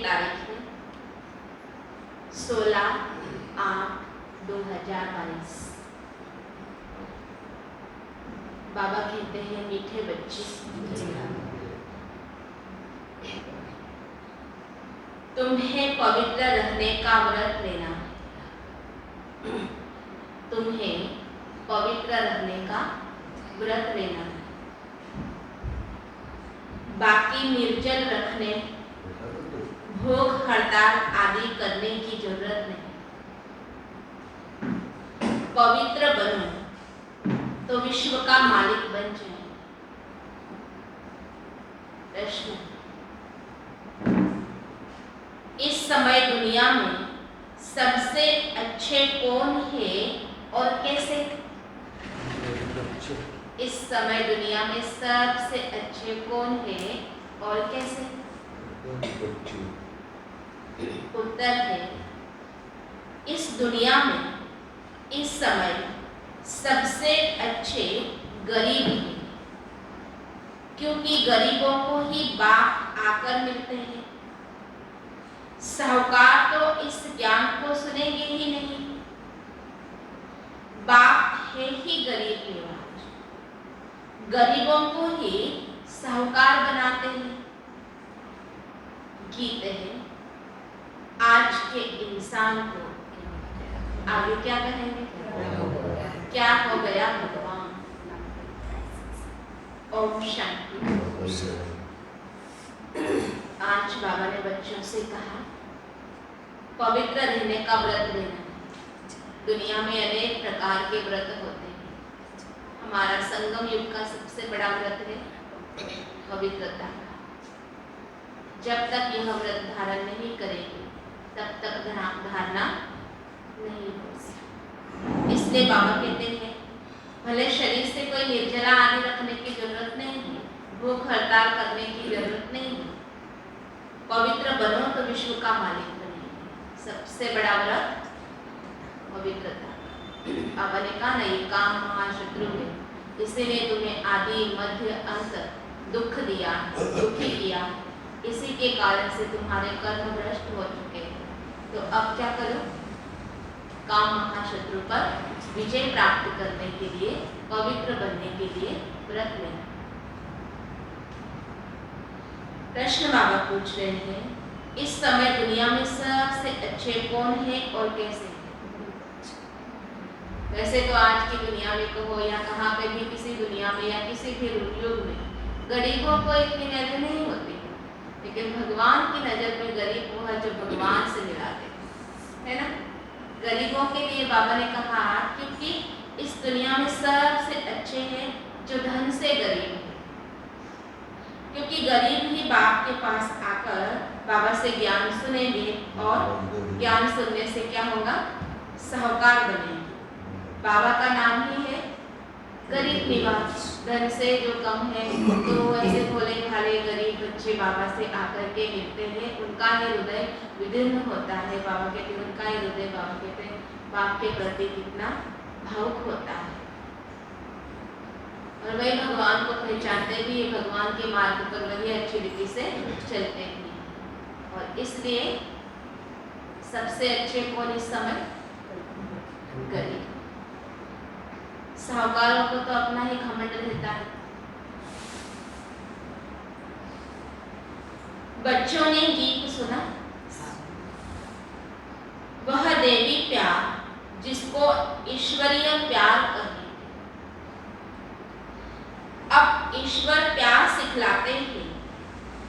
तारीख है 16/8/2022। बाबा कहते हैं मीठे बच्चे, तुम्हें पवित्र रहने का व्रत लेना है। तुम्हें पवित्र रहने का व्रत लेना है। बाकी निर्जल रखने, भूख हड़ताल आदि करने की जरूरत नहीं। पवित्र बनो तो विश्व का मालिक बन जाए। प्रश्न, इस समय दुनिया में सबसे अच्छे कौन है और कैसे? इस समय दुनिया में सबसे अच्छे कौन है और कैसे? उत्तर है, इस दुनिया में इस समय सबसे अच्छे गरीब हैं, क्योंकि गरीबों को ही बाप आकर मिलते हैं। साहूकार तो इस ज्ञान को सुनेंगे ही नहीं। बाप है ही गरीब निवाज, गरीबों को ही साहूकार बनाते हैं। गीत है, आज के इंसान को आगे क्या कहेंगे? क्या हो गया भगवान। ओम शांति। आज बाबा ने बच्चों से कहा पवित्र रहने का व्रत लेना है। दुनिया में अनेक प्रकार के व्रत होते हैं। हमारा संगम युग का सबसे बड़ा व्रत है पवित्रता का। जब तक यह व्रत धारण नहीं करेंगे तब तक धारणा नहीं हो सकती। इसलिए बाबा कहते हैं भले शरीर से कोई निर्जला आदि रखने की जरूरत नहीं है, भूख हड़ताल करने की जरूरत नहीं है। पवित्र बनो तो विश्व का मालिक बने। सबसे बड़ा व्रत पवित्रता। बाबा ने कहा ना, ये काम महाशत्रु है, इसीलिए तुम्हें आदि मध्य अंत दुख दिया, दुखी किया। इसी के कारण से तुम्हारे कर्म भ्रष्ट हो चुके हैं। तो अब क्या करो? काम महाशत्रु पर विजय प्राप्त करने के लिए, पवित्र बनने के लिए व्रत लेना। प्रश्न बाबा पूछ रहे हैं, इस समय दुनिया में सबसे अच्छे कौन है और कैसे? वैसे तो आज की दुनिया में कहो या कहाँ पे भी, किसी दुनिया में या किसी भी युग में गरीबों को इतनी नजर नहीं होती, लेकिन भगवान की नजर में गरीब वो है जो भगवान से मिलाते है ना। गरीबों के लिए बाबा ने कहा क्योंकि इस दुनिया में सबसे अच्छे हैं जो धन से गरीब है, क्योंकि गरीब ही बाप के पास आकर बाबा से ज्ञान सुनेंगे और ज्ञान सुनने से क्या होगा? साहूकार बनेंगे। बाबा का नाम ही है गरीब निवाज। धन से जो कम है तो ऐसे भोले भाले गरीब बच्चे बाबा से आकर के मिलते हैं, उनका ही हृदय विदीर्ण होता है। बाबा कहते हैं उनका ही हृदय, बाबा कहते हैं बाप के प्रति कितना भावुक होता है। और वही भगवान को पहचानते भी, भगवान के मार्ग पर वही अच्छी रीति से चलते हैं। और इसलिए सबसे अच्छे कौन इस समय? गरीब। साहूकारों को तो अपना ही घमंड रहता है। बच्चों ने गीत सुना, वह देवी प्यार जिसको ईश्वरीय प्यार कहे। अब ईश्वर प्यार सिखलाते हैं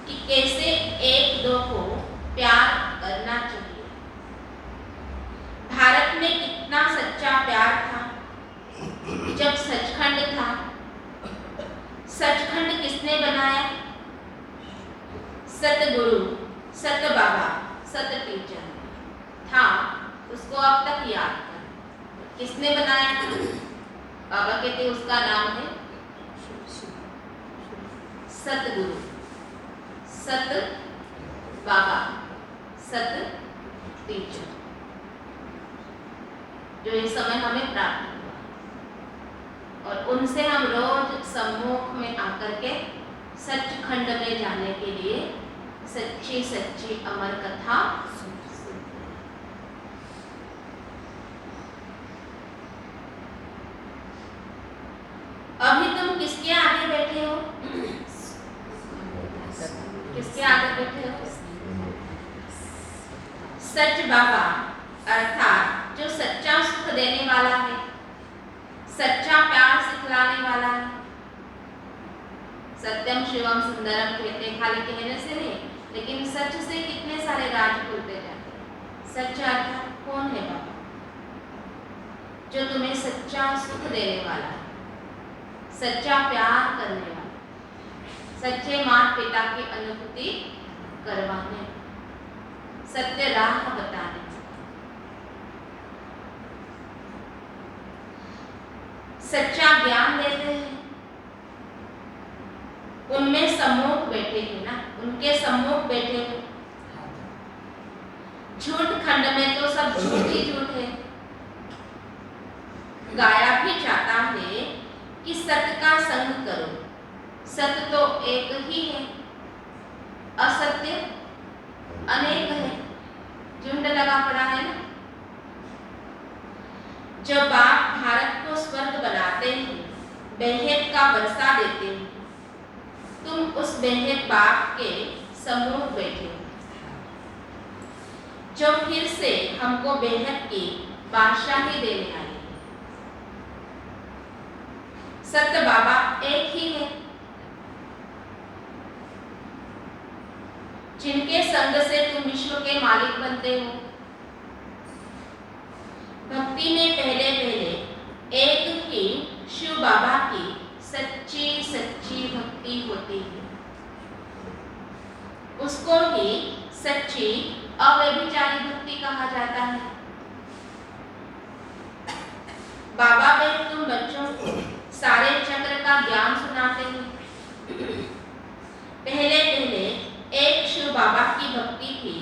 कि कैसे एक दो को प्यार करना चाहिए। भारत में कितना सच्चा प्यार था जब सचखंड था। सचखंड किसने बनाया? सतगुरु, सत बाबा, सत टीचर था। उसको अब तक याद कर। किसने बनाया था? बाबा कहते उसका नाम है सतगुरु, सत बाबा, सत टीचर, जो इस समय हमें प्राप्त हुआ। और उनसे हम रोज सम्मुख में आकर के सचखंड में जाने के लिए सच्ची सच्ची अमर कथा। अभी तुम किसके आगे बैठे हो? किसके आगे बैठे हो? सच बाबा अर्थात जो सच्चा सुख देने वाला है, सच्चा प्यार सिखलाने वाला है। सत्यम शिवम सुंदरम कहते खाली कहने से नहीं, लेकिन सच से कितने सारे राज खुलते जाते हैं। सच अर्थात कौन है बाबा? जो तुम्हें सच्चा सुख देने वाला है, सच्चा प्यार करने वाला, सच्चे माता पिता की अनुभूति करवाने, सत्य राह बताने, सच्चा ज्ञान देते हैं। उनमें सम्मुख बैठे हैं ना, उनके सम्मुख बैठे हैं। झूठ खंड में तो सब झूठ ही झूठ है। गाया भी जाता है कि सत्य का संग करो। सत्य तो एक ही है, असत्य अनेक है, झुंड लगा पड़ा है ना। जब बाप भारत को स्वर्ग बनाते हैं, बेहद का वर्षा देते हैं, तुम उस बेहद बाप के सम्मुख बैठे हो, जो फिर से हमको बेहद की बादशाही देने आई। सत्य बाबा एक ही है, जिनके संग से तुम विश्व के मालिक बनते हो। भक्ति में पहले पहले एक ही शिव बाबा की सच्ची सच्ची भक्ति होती है। उसको ही सच्ची अव्यभिचारी भक्ति कहा जाता है। बाबा में तुम बच्चों को सारे चक्र का ज्ञान सुनाते हैं। पहले पहले एक शिव बाबा की भक्ति थी,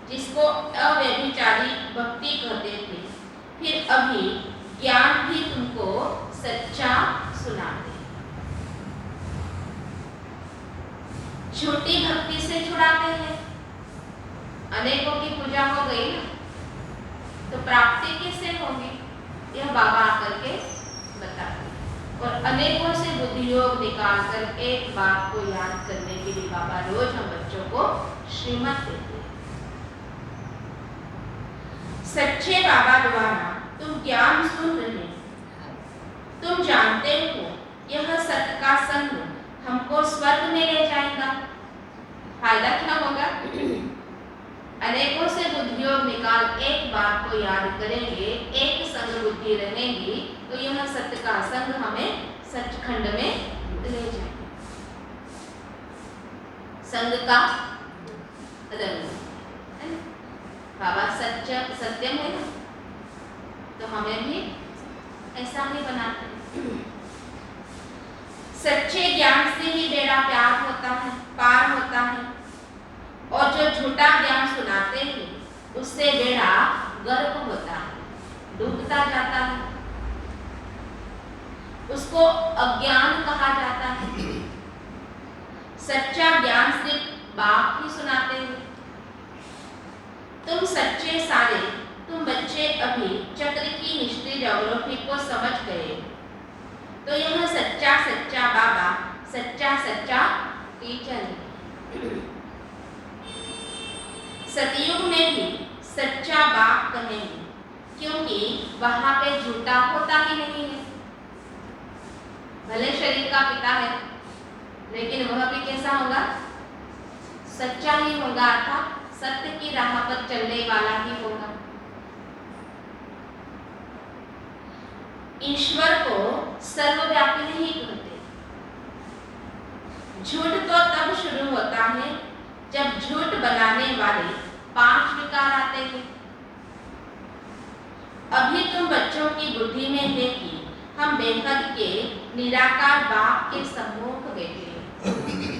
जिसको अव्यभिचारी भक्ति कहते थे। फिर अभी ज्ञान भी तुमको सच्चा सुनाते। झूठी भक्ति से छुड़ाते हैं। अनेकों की पूजा हो गई ना, तो प्राप्ति किससे होगी? यह बाबा आकर के बताते। और अनेकों से बुद्धि योग निकाल कर एक बात को याद करने के लिए बाबा रोज हम बच्चों को श्रीमत देते हैं। सच्चे बाबा द्वारा तुम ज्ञान सुन रहे हो, तुम जानते हो यह सत्य का संग हमको स्वर्ग में ले जाएगा। फायदा क्या होगा? अनेकों से बुद्धि योग निकाल एक बात को याद करेंगे, एक संग बुद्धि रहेगी, तो यह सत्य का संग हमें सचखंड में ले जाएगा। संग का रंग है। बाबा सत्यम है ना, तो हमें भी ऐसा ही बनाते हैं। सच्चे ज्ञान से ही बेड़ा प्यार होता है, पार होता है। और जो झूठा ज्ञान सुनाते हैं, उससे बेड़ा गर्क होता है, डूबता जाता है। उसको अज्ञान कहा जाता है। सच्चा ज्ञान सिर्फ बाप ही सुनाते हैं। तुम सच्चे सारे, तुम बच्चे अभी चक्र की हिस्ट्री ज्योग्राफी को समझ गए, तो यह सच्चा सच्चा बाबा सच्चा सच्चा टीचर है। सतयुग में भी सच्चा बाप कहेंगे, क्योंकि वहां पे झूठा होता ही नहीं है। भले शरीर का पिता है, लेकिन वह भी कैसा होगा? सच्चा ही होगा, अर्थात सत्य की राह पर चलने वाला ही होगा। ईश्वर को सर्वव्यापी नहीं कहते। झूठ तो तब शुरू होता है जब झूठ बनाने वाले 5 विकार आते हैं। अभी तुम बच्चों की बुद्धि में है कि हम बेहद के निराकार बाप के सम्मुख बैठे हैं।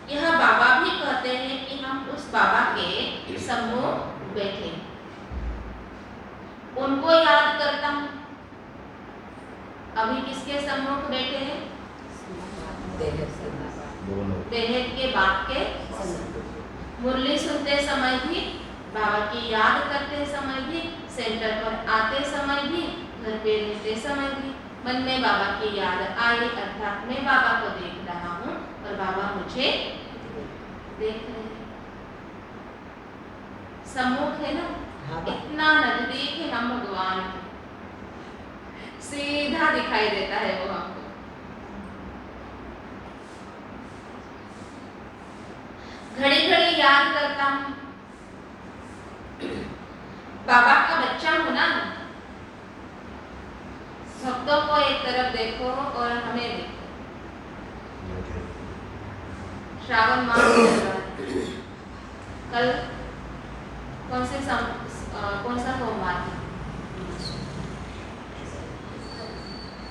यह बाबा भी कहते हैं कि हम उस बाबा के सम्मुख बैठे हैं। उनको याद करता हूँ। अभी किसके सम्मुख बैठे हैं? बेहद के बाप के। मुरली सुनते समय भी, बाबा की याद करते समय भी, सेंटर पर आते समय भी, घर पे रहते समय भी मन में बाबा की याद आई, अर्थात मैं बाबा को देख रहा हूँ और बाबा मुझे देख रहे हैं। सम्मुख है ना, इतना नजदीक है हम भगवान के, सीधा दिखाई देता है वो हमको। घड़ी घड़ी याद करता हूँ, बाबा का बच्चा हूं ना। भक्तों को एक तरफ देखो और हमें देखो। श्रावण मास चल रहा है, कल कौन सा सोमवार था?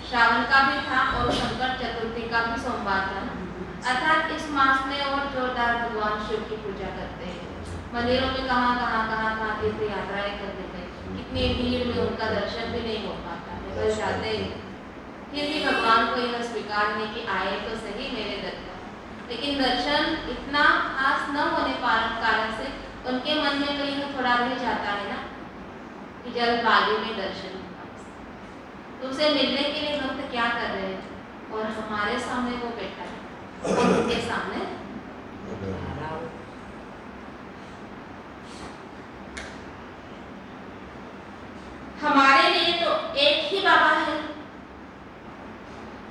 श्रावण का भी था और संकट चतुर्थी का भी सोमवार था ना। अर्थात इस मास में और जोरदार भगवान शिव की पूजा करते हैं। मंदिरों में कहाँ तीर्थ यात्राएं करते थे, कितनी भीड़ में उनका दर्शन भी नहीं हो पाता, बस जाते ही। फिर भी भगवान को यह स्वीकार है कि आए तो सही मेरे दर पर, लेकिन दर्शन इतना खास न होने कारण से उनके मन में कहीं थोड़ा रह जाता है ना कि जल्दबाजी में दर्शन होगा। तो उसे मिलने के लिए भक्त क्या कर रहे हैं और हमारे सामने वो बैठा है, हम उनके सामने हमारे लिए तो एक ही बाबा है,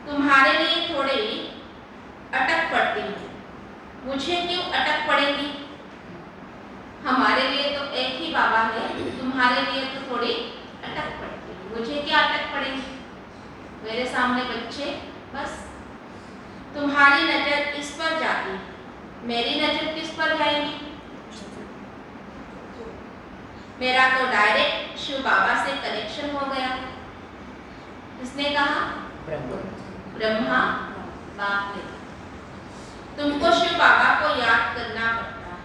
तुम्हारे लिए थोड़े अटक पड़ती है। मुझे क्यों अटक पड़ेगी? हमारे लिए तो एक ही बाबा है, तुम्हारे लिए तो थोड़ी अटक पड़ती है। मुझे क्या अटक पड़ेगी? मेरे सामने बच्चे, बस तुम्हारी नजर इस पर जाती, मेरी नजर किस पर जाएगी? मेरा तो डायरेक्ट शिव बाबा से कनेक्शन हो गया। किसने कहा? ब्रह्मा बाप ने। तुमको शिव बाबा को याद करना पड़ता है,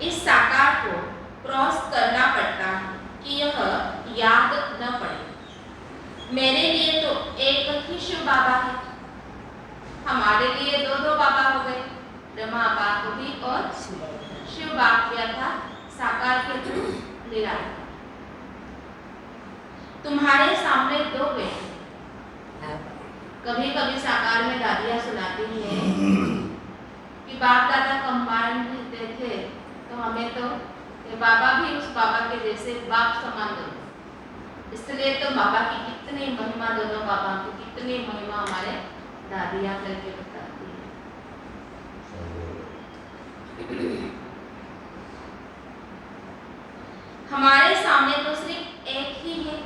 इस साकार को क्रॉस करना पड़ता है कि यह याद न पड़े। मेरे लिए तो एक ही शिव बाबा है, हमारे लिए दो बाबा हो गए, ब्रह्मा बाप भी और शिव बाप क्या था? साकार के थ्रू निराकार। तुम्हारे सामने दो बेटे, कभी कभी साकार में दादियां सुनाती हैं कि बाप दादा कंबाइंड रहते थे, तो हमें तो ये बाबा भी उस बाबा के जैसे बाप समान दो। इसलिए तो बाबा की कितनी महिमा, दोनों बाबा की कितनी महिमा हमारे दादियां करके बताती है। हमारे सामने तो सिर्फ एक ही है,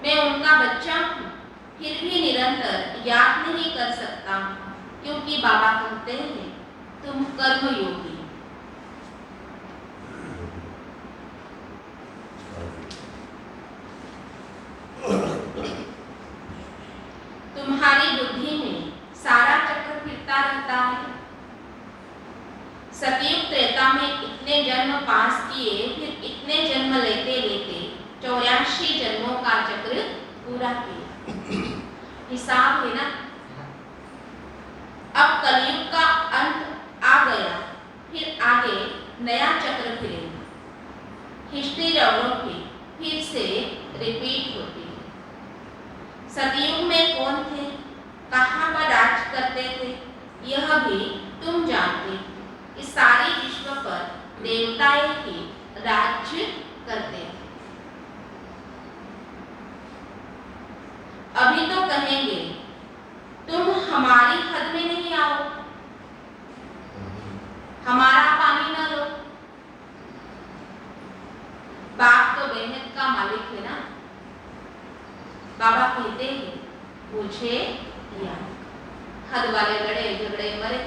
मैं उनका बच्चा हूँ, फिर भी निरंतर याद नहीं कर सकता, क्योंकि बाबा कहते हैं तुम कर्मयोगी। तुम्हारी बुद्धि में सारा चक्र फिरता रहता है। सतयुग त्रेता में इतने जन्म पास किए, फिर इतने जन्म लेते लेते 84 जन्मों का चक्र पूरा किया। हिसाब है ना। अब कलयुग का अंत आ गया, फिर आगे नया चक्र फिरेगा। हिस्ट्री रवोगी फिर से रिपीट होती है। सतयुग में कौन थे, कहाँ पर राज करते थे, यह भी तुम जानते। इस सारी विश्व पर देवताएं ही राज्य करते हैं। अभी तो कहेंगे तुम हमारी हद में नहीं आओ, हमारा पानी न लो। बाप तो बेहद का मालिक है ना। बाबा कहते हैं मुझे याद। हद वाले लड़े झगड़े मरे,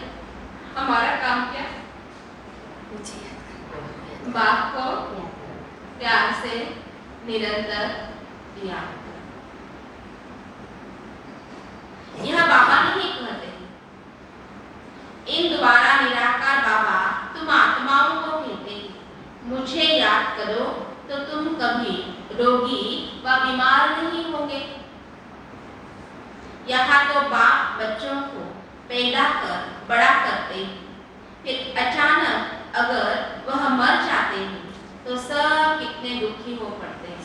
हमारा काम क्या? बाप को प्यार से निरंतर याद। यह बाबा नहीं कहते, इन द्वारा निराकार बाबा तुम आत्माओं को कहते हैं, मुझे याद करो तो तुम कभी रोगी व बीमार नहीं होंगे। यहाँ तो बाप बच्चों को पैदा कर बड़ा करते, फिर अचानक अगर वह मर जाते हैं तो सब कितने दुखी हो पड़ते हैं।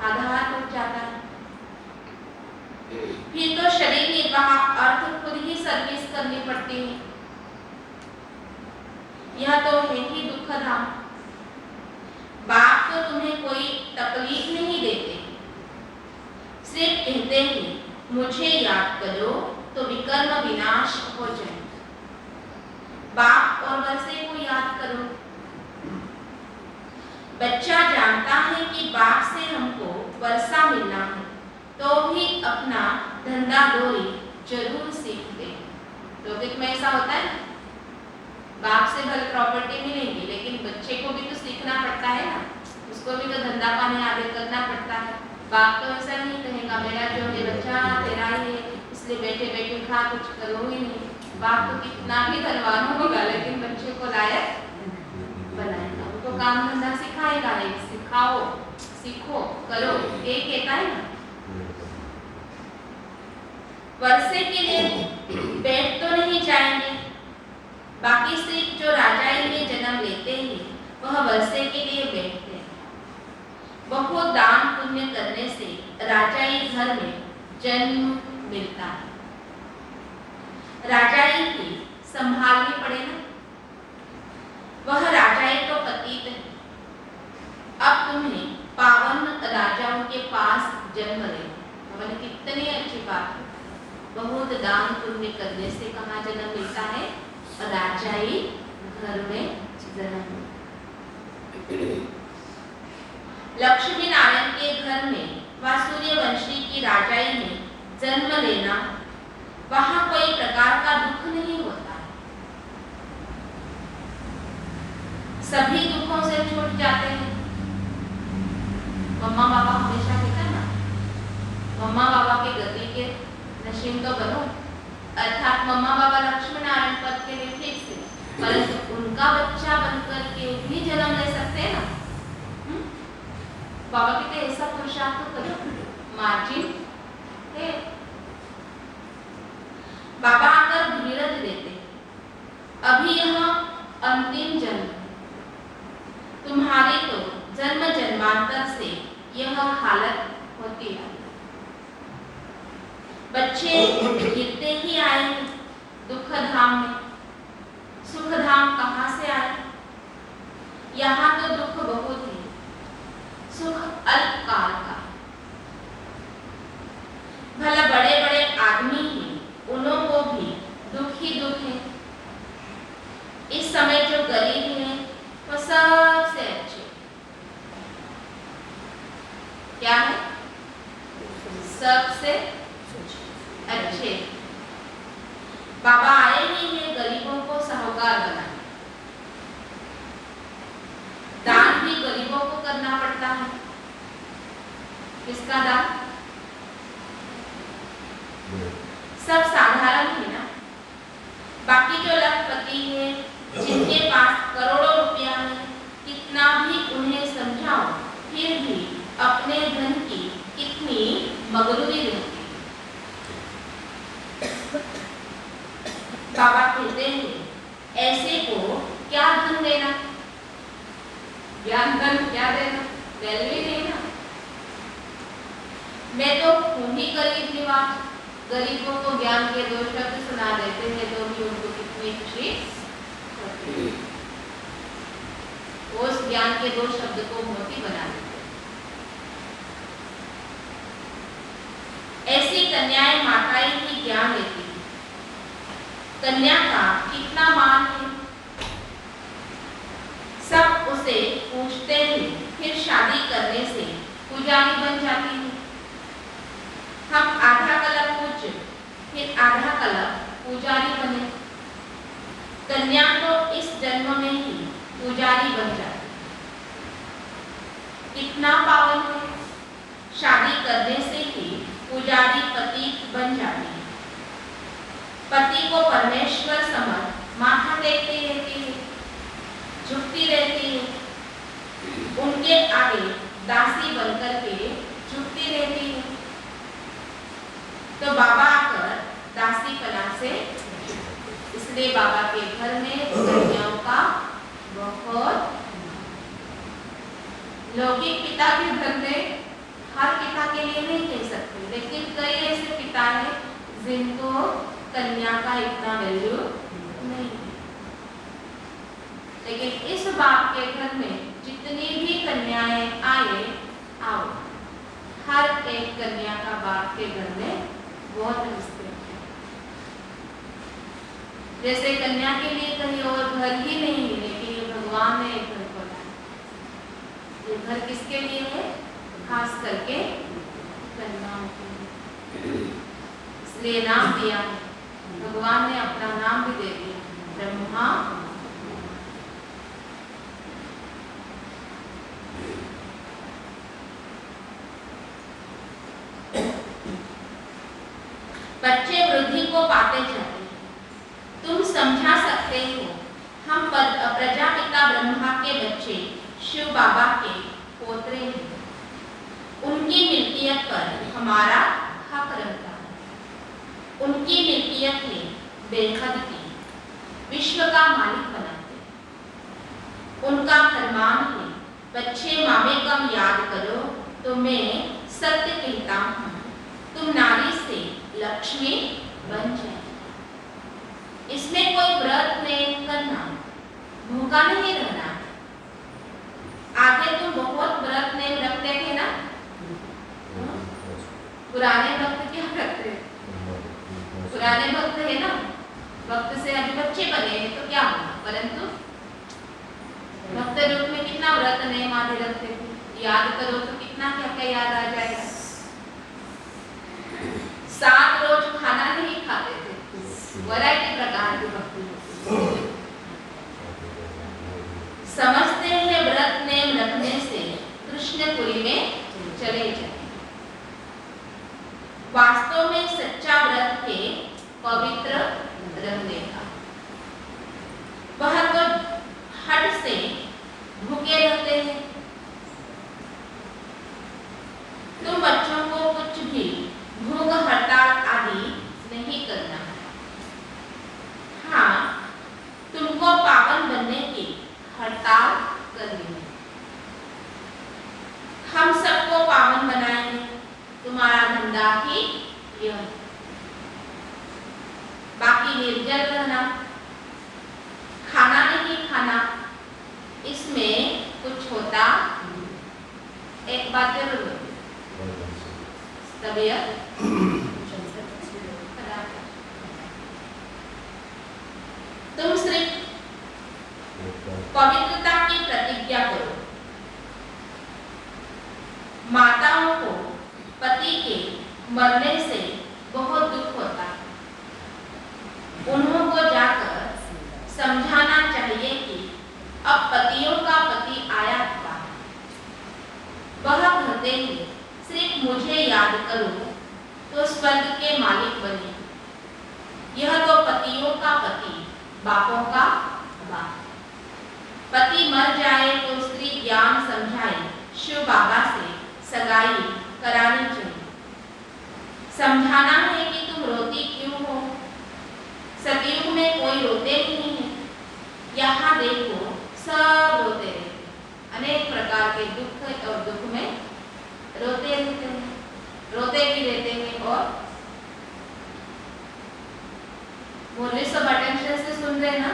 आधार टूट जाता है, फिर तो शरीर निर्वाह अर्थ खुद ही सर्विस करनी पड़ती है। यह तो है ही दुखधाम। बाप तो तुम्हें कोई तकलीफ नहीं देते, सिर्फ कहते हैं मुझे याद करो तो विकर्म विनाश हो जाए। बाप और वर्षे को याद करो। बच्चा जानता है कि बाप से हमको वर्षा मिलना है तो भी अपना धंधा डोरी जरूर सीखते हैं। लौकिक में ऐसा होता है, बाप से भले प्रॉपर्टी मिलेगी लेकिन बच्चे को भी तो सीखना पड़ता है ना, उसको भी तो धंधा पानी आगे करना पड़ता है। बाप तो ऐसा नहीं कहेगा मेरा जो है बच्चा तेरा ही है इसलिए बैठे बैठे खा, कुछ करो ही नहीं। बाप तो कितना भी धनवान होगा लेकिन बच्चे को लायक बनाएगा, उनको काम धंधा सिखाएगा, सिखाओ सीखो करो, ये कहता है ना। वर्षे के लिए बैठ तो नहीं जाएंगे, बाकी सिर्फ जो राजाई में जन्म लेते हैं वह वर्षे के लिए बैठते हैं। बहुत दान पुण्य करने से राजाई घर में जन्म मिलता है। राजाई की संभालनी पड़े ना, वह राजाई तो पतित है। अब तुम्हें पावन राजाओं के पास जन्म लेना, कितनी अच्छी बात है। बहुत दान पुण्य करने से कहाँ जन्म मिलता है? राजाई घर में जन्म। लक्ष्मी नारायण के घर में व सूर्यवंशी की राजाई में जन्म लेना, वहां कोई प्रकार का दुख नहीं होता है। सभी दुखों से छूट जाते हैं। मम्मा बाबा हमेशा कहते हैं ना, मम्मा बाबा की गति के नशीन तो बनो, अर्थात मम्मा बाबा लक्ष्मी नारायण पद के लिए ठीक से, परंतु उनका बच्चा बनकर के भी जन्म ले सकते हैं ना। बाबा कहते ऐसा पुरुषार्थ तो करो, मार्जिन है। बाबा आकर धीरज देते, अभी यह अंतिम जन्म, तुम्हारी तो जन्म जन्मांतर से यह हालत होती है। बच्चे गिरते ही आए दुख धाम में, सुख धाम कहाँ से आए? यहाँ तो दुख बहुत है, सुख अल्पकाल का। भला बड़े बड़े आदमी हैं, उन्हों को भी दुख ही दुख है। इस समय जो गरीब हैं वो सबसे अच्छे, क्या है? सबसे अच्छे। बाबा आए ही हैं गरीबों को साहूकार बनाने। दान भी गरीबों को करना पड़ता है। किसका दान? सब साधारण है ना। बाकी जो लखपति है, जिनके पास करोड़ों रुपया है, कितना भी उन्हें समझाओ फिर भी अपने धन की कितनी मगरूरी रहती। बाबा कहते हैं ऐसे को क्या धन देना, ज्ञान धन क्या देना, वैल्यू देना। मैं तो हूँ ही गरीब निवास, गरीबों को ज्ञान के 2 शब्द सुना देते हैं तो भी उनको कितनी खुशी होती है। उस ज्ञान के 2 शब्द को मोती बना देते। ऐसी कन्याएं माताएं ही ज्ञान देती है। कन्या का कितना मान है, सब उसे पूछते हैं, फिर शादी करने से पुजारी बन जाती है। हम आधा कलप पूज्य, फिर आधा कलप पुजारी बने। कन्या तो इस जन्म में ही पुजारी बन जाती। कितना पावन है, शादी करने से ही पुजारी पति बन जाती है। पति को परमेश्वर समझ माथा टेकती रहती है, झुकती रहती है, उनके आगे दासी बनकर के झुकती रहती है। तो बाबा आकर दासी पना से इसलिए बाबा के घर में कन्याओं का बहुत, लौकिक पिता के घर में हर पिता के लिए नहीं कह सकते, लेकिन कई ऐसे पिता हैं जिनको कन्या का इतना वैल्यू नहीं है। लेकिन इस बाप के घर में जितनी भी कन्याएं आए आओ, हर एक कन्या का बाप के घर में बहुत रिस्पेक्ट है। जैसे कन्या के लिए कहीं और घर ही नहीं है, लेकिन ये भगवान ने एक घर बनाया। ये घर किसके लिए है? खास करके कन्याओं के लिए, इसलिए नाम दिया है। भगवान ने अपना नाम भी दे दिया, ब्रह्मा। बच्चे वृद्धि को पाते जाते हैं। तुम समझा सकते हो, हम प्रजापिता ब्रह्मा के बच्चे शिव बाबा के पोतरे हैं। उनकी मिल्कियत पर हमारा हक रहता है। उनकी मिल्कियत है बेहद की, विश्व का मालिक बनाते। उनका फरमान है, बच्चे मामे कम याद करो तो मैं सत्य कहता हूँ, तुम नारी से लक्ष्मी बन जाए। इसमें कोई व्रत नहीं करना, भूखा नहीं रहना। आगे तुम बहुत व्रत नहीं रखते थे ना? पुराने भक्त क्या करते हैं? पुराने भक्त है ना, भक्त से अभी बच्चे बने हैं तो क्या होगा, परंतु भक्त रूप में कितना व्रत नहीं माने रखते थे। याद करो तो कितना क्या क्या याद आ जाएगा। 7 रोज खाना नहीं खाते थे, वैरायटी प्रकार की भक्ति। समझते हैं व्रत नेम रखने से कृष्णपुरी में चले जाए। वास्तव में सच्चा व्रत है पवित्र रहने का। वह तो हट से भूखे रहते हैं। तुम बच्चों को कुछ भी भूख हड़ताल आदि नहीं करना है। हाँ, तुमको पावन बनने की हड़ताल करनी है। हम सबको पावन बनाएंगे, तुम्हारा धंधा ही यह। बाकी निर्जल रहना, खाना नहीं खाना, इसमें कुछ होता। एक बात जरूर तबीयत तुम सिर्फ पवित्रता की प्रतिज्ञा करो। माताओं को पति के मरने से बहुत दुख होता है। उन्हों को जाकर समझाना चाहिए कि अब पतियों का पति आया था। वह कहते हैं, सिर्फ मुझे याद करो तो स्वर्ग के मालिक बने। यह तो पतियों का पति, बापों का बाप। पति मर जाए तो स्त्री ज्ञान समझाए शिव बाबा से सगाई करानी चाहिए। समझाना है कि तुम रोती क्यों हो। सतयुग में कोई रोते नहीं है। यहाँ देखो सब रोते रहते, अनेक प्रकार के दुख और दुख में रोते रहते हैं, रोते भी रहते हैं। और बोले सब अटेंशन से सुन रहे ना?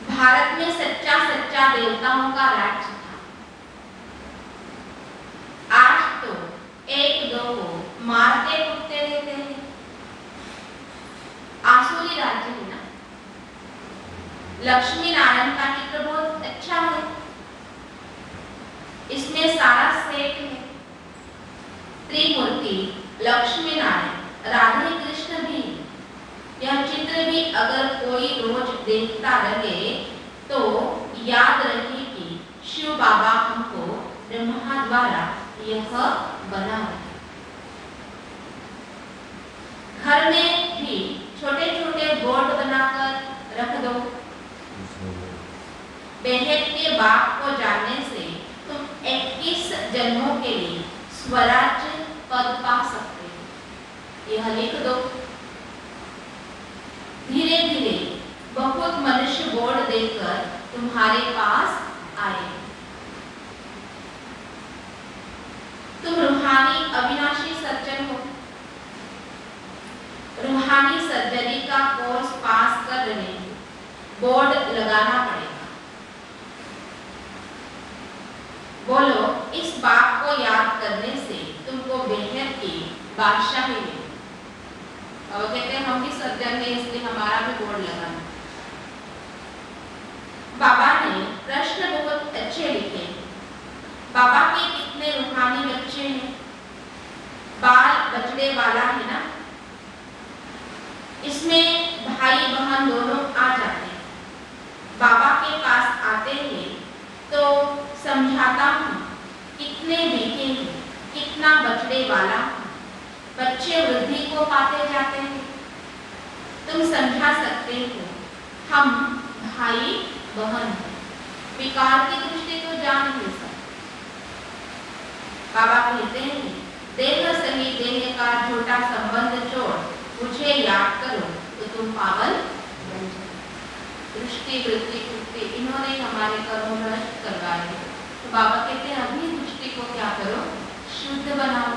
भारत में सच्चा सच्चा देवताओं का राज्य था। आज तो एक दो को मारते कुटते रहते हैं। आसुरी राज्य है ना। लक्ष्मी नारायण का चित्र बहुत अच्छा है, इसमें सारा सेट है। त्रिमूर्ति लक्ष्मी नारायण, राधे कृष्ण भी। यह चित्र भी अगर कोई रोज देखता रहे तो याद रहे कि शिव बाबा हमको ब्रह्मा द्वारा यह बना रहे। घर में भी छोटे छोटे बोर्ड बनाकर रख दो। बेहद के बाप को जानने से तुम 21 जन्मों के लिए स्वराज्य पद पा सकते हो। यह लिख दो। धीरे धीरे बहुत मनुष्य बोर्ड देकर तुम्हारे पास आए। तुम रूहानी अविनाशी सज्जन हो। रूहानी सर्जरी का कोर्स पास कर रहे हो। बोर्ड लगाना पड़ेगा। बोलो, इस बात को याद करने से तुमको बेहद की बादशाही मिली। और कहते हैं हम भी सर्जन हैं, इसलिए हमारा भी बोर्ड लगाना। बाबा ने प्रश्न बहुत अच्छे लिखे। बाबा के कितने रूहानी बच्चे हैं? बाल बचड़े वाला है ना, इसमें भाई बहन दोनों आ जाते हैं। बाबा के पास आते हैं तो समझाता हूँ कितने बेटे हैं, कितना बचड़े वाला। बच्चे वृद्धि को पाते जाते हैं। तुम समझा सकते हो हम भाई बहन हैं। विकार की दृष्टि तो जान नहीं सकते। बाबा कहते हैं देह सही देह का झूठा संबंध छोड़ मुझे याद करो तो तुम पावन बन जाओ। दृष्टि वृत्ति कृत्य इन्होंने हमारे कर्म नष्ट करवाए। तो बाबा कहते हैं अभी दृष्टि को क्या करो, शुद्ध बनाओ।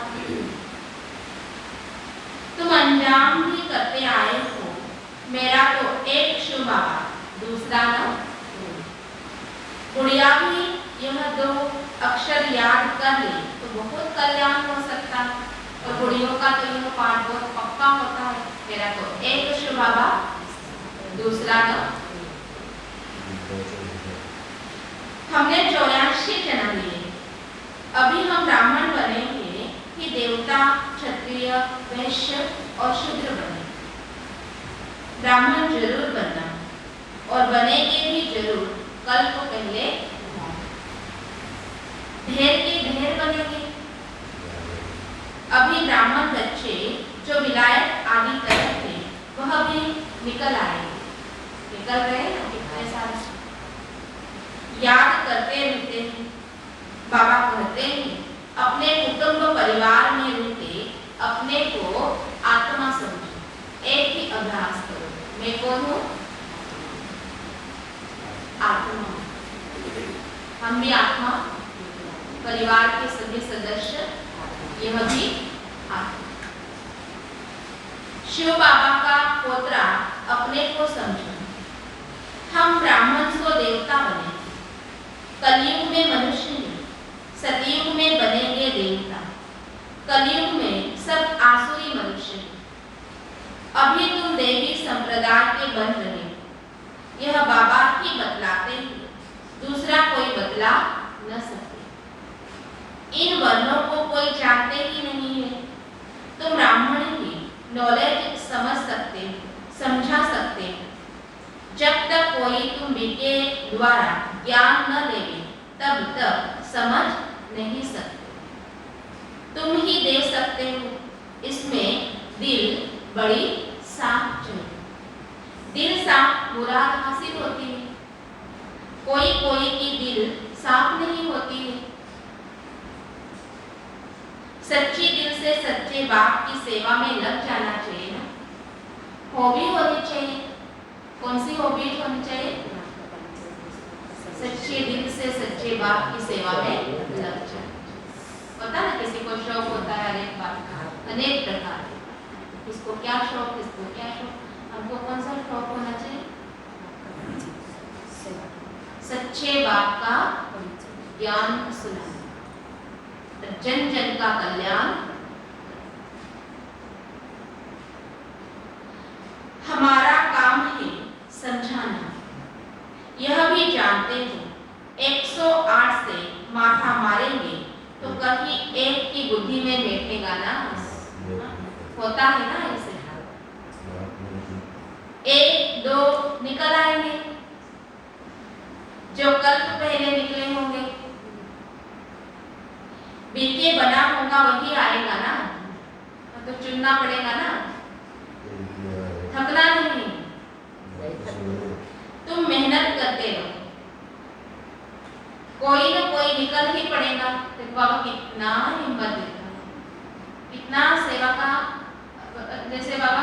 तुम अंजाम भी करते आए हो। मेरा तो एक शुभ बाबा, दूसरा न गुड़िया भी यह 2 अक्षर याद कर ले तो बहुत कल्याण हो सकता है। और गुड़ियों का तो यह पाठ बहुत पक्का होता है। मेरा तो एक शुभ बाबा, दूसरा न। हमने 84 जन्म लिए। अभी हम ब्राह्मण बने हैं कि देवता, क्षत्रिय, वैश्य और शूद्र बने। ब्राह्मण जरूर बनना और बनेंगे भी जरूर। कल को पहले ढेर के ढेर बनेंगे। अभी ब्राह्मण बच्चे जो विलायत आदि करे थे वह भी निकल आएंगे। निकल रहे हैं कितने साल याद करते रहते हैं। बाबा कहते हैं अपने कुटुंब परिवार में रहते अपने को आत्मा समझो। एक ही अभ्यास करो, मैं कौन हूँ? आत्मा। हम भी आत्मा, परिवार के सभी सदस्य यह भी आत्मा। शिव बाबा का पोतरा अपने को समझो। हम ब्राह्मण को देवता बने। कलयुग में मनुष्य हैं, सतयुग में बनेंगे देवता। कलयुग में सब आसुरी मनुष्य हैं। अभी तुम देवी संप्रदाय के बन रहे हो। यह बाबा ही बतलाते हैं, दूसरा कोई बतला न सकते। इन वर्णों को कोई जानते ही नहीं है। तुम ब्राह्मण ही नॉलेज समझ सकते हो, समझा सकते हो। जब तक कोई तुम के द्वारा ज्ञान न देवे तब तक समझ नहीं सकते। तुम ही दे सकते हो। इसमें दिल बड़ी साफ चाहिए। दिल साफ मुराद हासिल होती है। कोई कोई की दिल साफ नहीं होती है। सच्ची दिल से सच्चे बाप की सेवा में लग जाना चाहिए ना। हॉबी होनी चाहिए। कौन सी हॉबी होनी चाहिए? सच्चे दिल से सच्चे बाप की सेवा में लग जाए। पता ना किसी को शौक होता है अनेक बात का, अनेक प्रकार के। किसको क्या शौक, किसको क्या शौक। हमको कौन सा शौक होना चाहिए? सच्चे बाप का ज्ञान सुनाना, जन जन का कल्याण। हमारा काम है समझाना। यह भी जानते हो 108 से माथा मारेंगे तो कहीं एक की बुद्धि में बैठेगा ना। होता है ना ऐसे। 1-2 निकल आएंगे जो कल्प पहले निकले होंगे। बीके बना होगा वही आएगा ना, तो चुनना पड़ेगा ना। थकना नहीं। तुम मेहनत करते रहो। कोई ना कोई निकल ही पड़ेगा। तो बाबा कितना हिम्मत देता है, कितना सेवा का, जैसे बाबा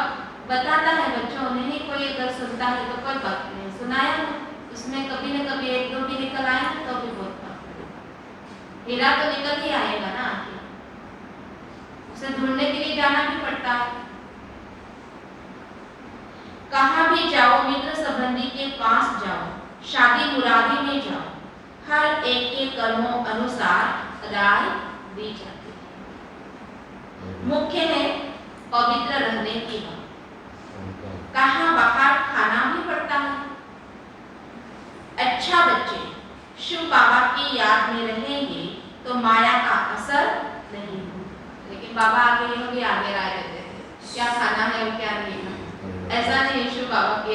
बताता है बच्चों, नहीं कोई अगर सुनता है तो कोई बात नहीं, सुनाया ना, उसमें कभी न कभी एक दो भी निकल आए तो भी बहुत बात पड़ेगा। हीरा तो निकल ही आएगा ना, आखिर उसे ढूंढने के लिए जाना भी पड़ता है। कहाँ भी जाओ मित्र संबंधी के पास जाओ, शादी मुरादी में जाओ, हर एक के कर्मों अनुसार राय दी जाती है। मुख्य है पवित्र रहने की बात। कहाँ बाहर खाना भी पड़ता है। अच्छा बच्चे शिव बाबा की याद में रहेंगे तो माया का असर नहीं होगा। लेकिन बाबा आगे यह भी आगे राय देते थे, क्या खाना है और क्या नहीं खाना। ऐसा नहीं शिव बाबा की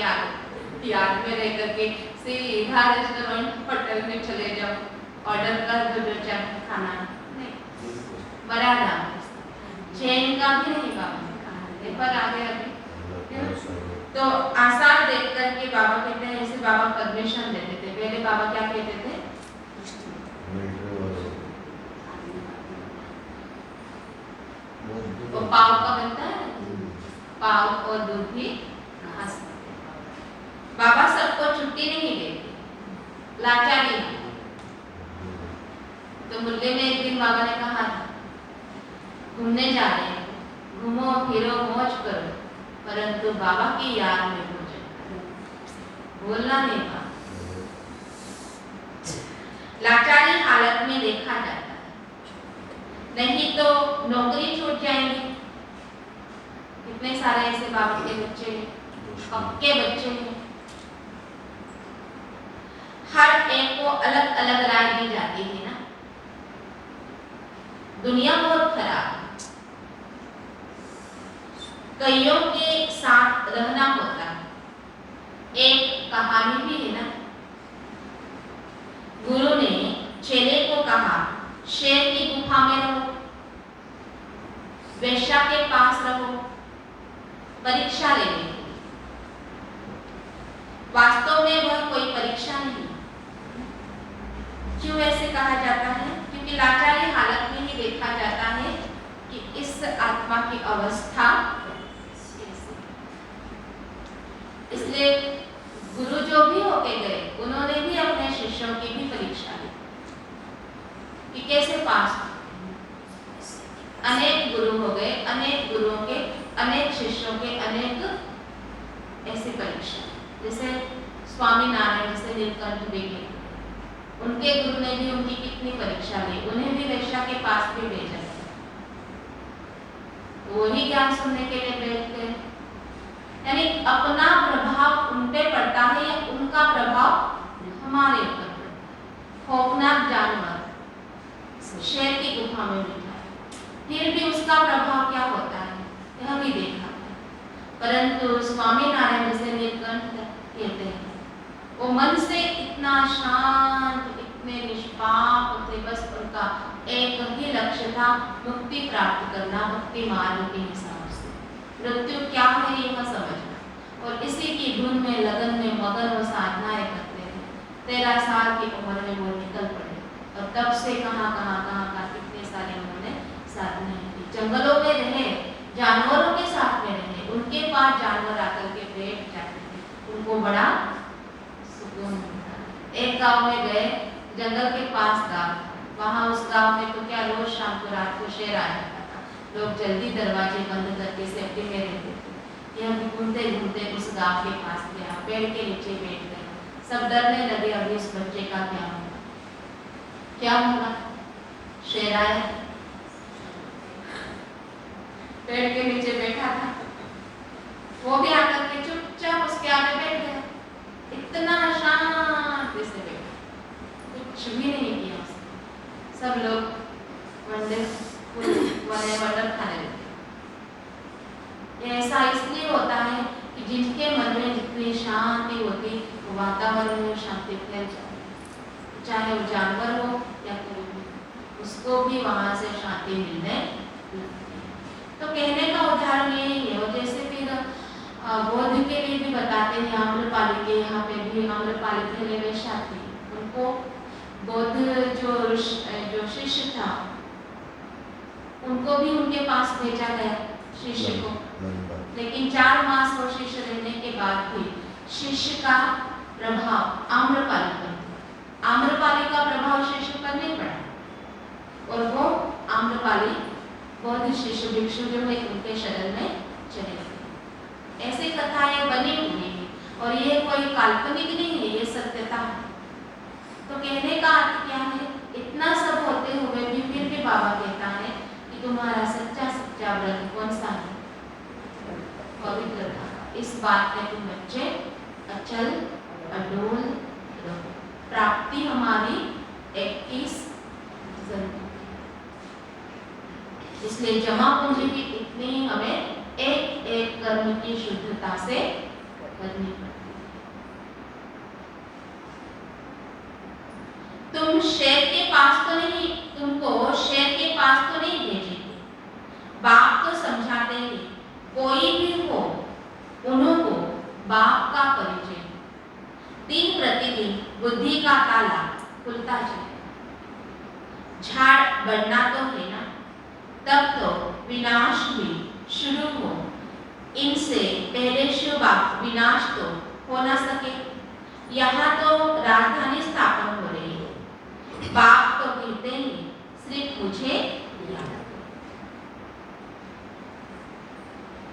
याद में रह करके सीधा रेस्टोरेंट होटल में चले जाओ, ऑर्डर कर दो जो चाहे खाना, नहीं, बड़ा दाम चैन का भी नहीं बाबा ने कहा। पर आगे अभी तो आसार देख करके बाबा कहते हैं, ऐसे बाबा परमिशन देते थे। पहले बाबा क्या कहते थे, तो पाव का बनता है, पाव और दूध भी घास। बाबा सबको छुट्टी नहीं देते, लाचारी। तो मुल्ले में एक दिन बाबा ने कहा था, घूमने जा रहे हैं, घूमो फिरो मौज करो, परंतु बाबा की याद में भोजन करो, बोलना नहीं बाबा। लाचारी हालत में देखा जाता है, नहीं तो नौकरी छूट जाएंगी। कितने सारे ऐसे बाबा के बच्चे, पक्के बच्चे हैं। हर एक को अलग अलग राय दी जाती है ना। दुनिया बहुत खराब है, कईयों के साथ रहना होता है। एक कहानी भी है ना, गुरु ने चेले को कहा, शेर की गुफा में रहो, वेश्या के पास रहो, परीक्षा लेने। वास्तव में वह कोई परीक्षा नहीं। क्यों ऐसे कहा जाता है? क्योंकि लाचारी हालत में ही देखा जाता है कि इस आत्मा की अवस्था। इसलिए गुरु जो भी होके गए, उन्होंने भी अपने शिष्यों की भी परीक्षा ली कि कैसे पास। अनेक गुरु हो गए, अनेक गुरुओं के अनेक शिष्यों के अनेक ऐसी परीक्षा। जैसे स्वामी नारायण, जैसे नीलकंठ बेगे, उनके गुरु ने भी उनकी कितनी परीक्षा ली, उन्हें भी वेश्या के पास भी भेजा, वही ज्ञान सुनने के लिए बैठते। यानी अपना प्रभाव उन पे पड़ता है या उनका प्रभाव हमारे ऊपर पड़ता है। खौफनाक जानवर शेर की गुफा में बैठा है, फिर भी उसका प्रभाव क्या होता है यह भी देखा है। परंतु स्वामी नारायण जैसे नीलकंठ कहते हैं, वो मन से इतना शांत, इतने निष्पाप थे, बस उनका एक ही लक्ष्य था, मुक्ति प्राप्त करना, मुक्ति मार्ग के हिसाब से। मृत्यु क्या है यह समझना, और इसी की धुन में, लगन में, मगन वो साधनाएं करते थे। 13 साल की उम्र में वो निकल पड़े, और तब से कहाँ कितने सारे उन्होंने साधनाएं की। जंगलों में रहे, जानवरों के साथ में रहे, उनके पास जानवर आकर के बैठ जाते थे, उनको बड़ा सुकून मिलता। एक गांव में गए, जंगल के पास गांव, वहाँ उस गांव में तो क्या रोज शाम को रात को शेर आ जाता था। लोग जल्दी दरवाजे बंद करके सेफ्टी में रहते थे। यह घूमते घूमते उस गांव के पास गया, पेड़ के नीचे बैठ गए। सब डरने लगे, अभी इस बच्चे का क्या होगा, क्या होगा। शेर आया, पेड़ के नीचे बैठा था, वो भी आकर के चुपचाप उसके आगे बैठ गया। इतना शांति से बैठा, कुछ भी नहीं किया उसने। सब लोग मटर खाने लगे। ऐसा इसलिए होता है कि जिनके मन में जितनी शांति होती, वो वातावरण में शांति फैल जाती, चाहे वो जानवर हो या कोई भी, उसको भी वहां से शांति मिलने लगती है। तो कहने का उदाहरण यही है। और जैसे फिर बौद्ध के लिए भी बताते हैं, आम्रपाली के यहाँ पे भी आम्रपाली पहले वेश्या थी, उनको बौद्ध जो शिष्य था उनको भी उनके पास भेजा गया शिष्य को, लेकिन 4 मास और शिष्य रहने के बाद भी शिष्य का प्रभाव आम्रपाली पर, आम्रपाली का प्रभाव शिष्य पर नहीं पड़ा और वो आम्रपाली बौद्ध शिष्य भिक्षु जो है उनके शरण में चले गए। ऐसी कथाएं बनी हुई हैं और ये कोई काल्पनिक नहीं है, ये सत्यता है। तो कहने का अर्थ क्या है, इतना सब होते हुए भी फिर भी बाबा कहता है कि तुम्हारा सच्चा व्रत कौन सा है, पवित्रता। इस बात में तुम बच्चे अचल अडोल रहो। प्राप्ति हमारी 21 जरूर, इसलिए जमा पूंजी की इतनी हमें एक एक कर्म की शुद्धता से करनी पड़ती। तुम शेर के पास तो नहीं, तुमको शेर के पास तो नहीं भेजेंगे, बाप तो समझाते हैं कोई भी हो उन्होंने बाप का परिचय। दिन प्रतिदिन बुद्धि का ताला खुलता जाए। झाड़ बढ़ना तो है ना, तब तो विनाश भी शुरू हो। इनसे पहले शुभ विनाश तो हो ना सके। यहाँ तो राजधानी स्थापन हो रही है। बाप तो कहते हैं सिर्फ मुझे याद।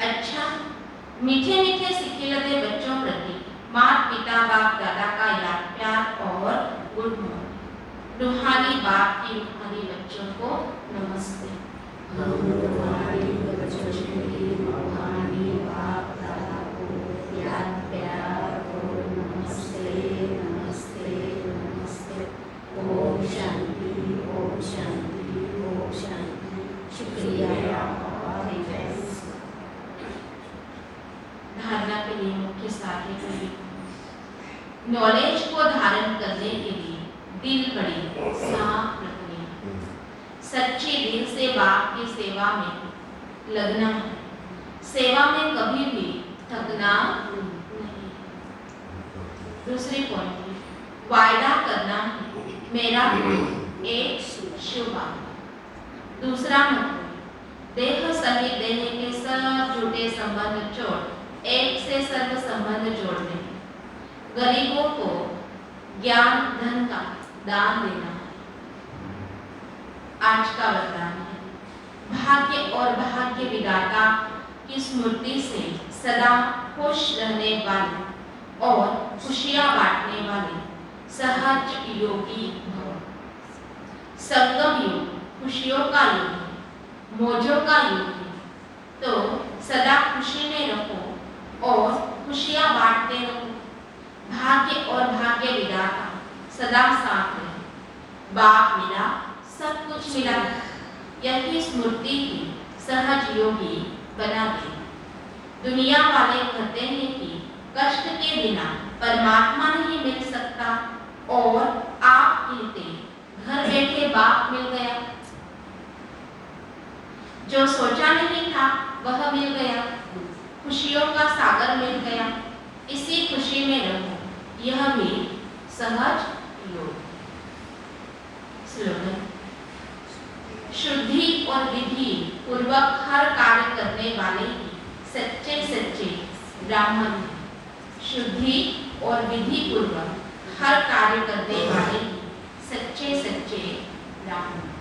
अच्छा, मीठे मीठे सिखिलते बच्चों प्रति माता पिता बाप दादा का याद प्यार और गुड मॉर्निंग। रूहानी बाप की रूहानी बच्चों को नमस्ते। रूहानी बाप दादा को याद प्यार और नमस्ते नमस्ते नमस्ते। ओम शांति ओम शांति ओम शांति। शुक्रिया। धारणा के लिए मुख्य साधे करिए। नॉलेज को धारण करने के लिए दिल बड़ी साफ रखनी है। सच्चे दिल से बाप की सेवा में लगना है। सेवा में कभी भी थकना नहीं। दूसरी पॉइंट, वायदा करना है मेरा एक शुभ। दूसरा मतलब देह सहित देह के सब झूठे संबंध छोड़ एक से सर्व संबंध जोड़ने, गरीबों को ज्ञान धन का दान देना है। आज का वरदान है भाग्य और भाग्य विधाता की स्मृति से सदा खुश रहने वाले और खुशियां बांटने वाले सहज योगी भव। संगम युग खुशियों का युग है, मौजों का युग है, तो सदा खुशी में रहो और खुशियां बांटते रहो। भाग्य और भाग्य विधाता सदा साथ रहे। बाप मिला सब कुछ मिला, यही स्मृति की सहज योगी बना दे। दुनिया वाले कहते हैं कि कष्ट के बिना परमात्मा नहीं मिल सकता, और आप कहते घर बैठे बाप मिल गया। जो सोचा नहीं था वह मिल गया, खुशियों का सागर मिल गया। इसी खुशी में रहो, यह भी सहज योग। स्लोगन, शुद्धि और विधि पूर्वक हर कार्य करने वाले ही सच्चे सच्चे ब्राह्मण हैं। शुद्धि और विधि पूर्वक हर कार्य करने वाले ही सच्चे सच्चे ब्राह्मण।